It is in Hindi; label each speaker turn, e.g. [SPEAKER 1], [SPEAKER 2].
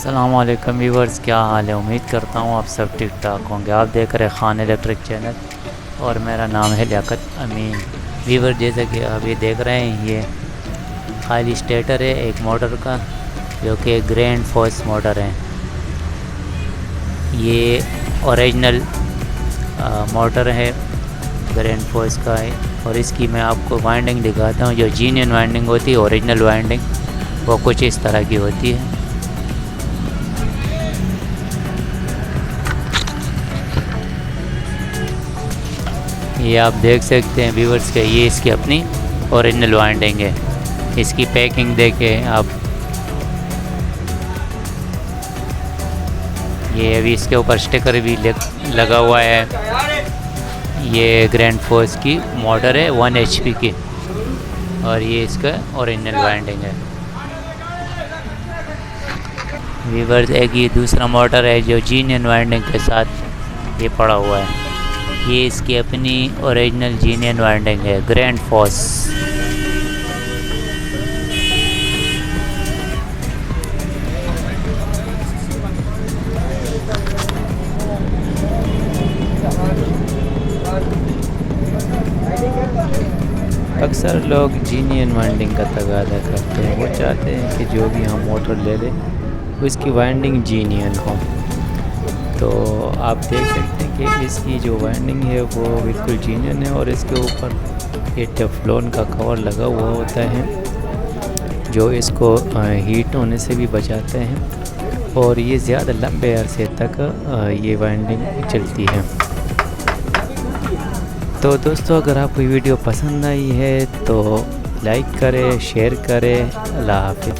[SPEAKER 1] अस्सलाम वालेकुम व्यूवर्स, क्या हाल है। उम्मीद करता हूँ आप सब ठीक ठाक होंगे। आप देख रहे हैं खान इलेक्ट्रिक चैनल और मेरा नाम है लियाकत अमीन। व्यूवर, जैसा कि आप ये देख रहे हैं, ये खाली स्टेटर है एक मोटर का, जो कि ग्रैंड फोर्स मोटर है। ये ओरिजिनल मोटर है, ग्रैंड फोर्स का है। और इसकी मैं आपको वाइंडिंग दिखाता हूँ। जो जेन्युइन वाइंडिंग होती है, ओरिजिनल वाइंडिंग, वो कुछ इस तरह की होती है। ये आप देख सकते हैं व्यूवर्स के, ये इसकी अपनी ओरिजिनल वाइंडिंग है। इसकी पैकिंग देखें आप। ये अभी इसके ऊपर स्टिकर भी लगा हुआ है। ये ग्रैंड फोर्स की मोटर है 1 HP की, और ये इसका ओरिजिनल वाइंडिंग है। व्यूवर्स, एक ये दूसरा मोटर है जो जेन्युइन वाइंडिंग के साथ ये पड़ा हुआ है। ये इसकी अपनी ओरिजिनल जेन्युइन वाइंडिंग है, ग्रैंड फोर्स। अक्सर लोग जेन्युइन वाइंडिंग का तगादा करते हैं। वो चाहते हैं कि जो भी हम मोटर ले लें उसकी वाइंडिंग जेन्युइन हो। तो आप देख सकते हैं कि इसकी जो वाइंडिंग है वो बिल्कुल जेन्युइन है, और इसके ऊपर ये टेफ्लॉन का कवर लगा हुआ होता है, जो इसको हीट होने से भी बचाते हैं, और ये ज़्यादा लंबे अरसे तक ये वाइंडिंग चलती है। तो दोस्तों, अगर आपको वीडियो पसंद आई है तो लाइक करें, शेयर करें। अल्लाह हाफ़िज़।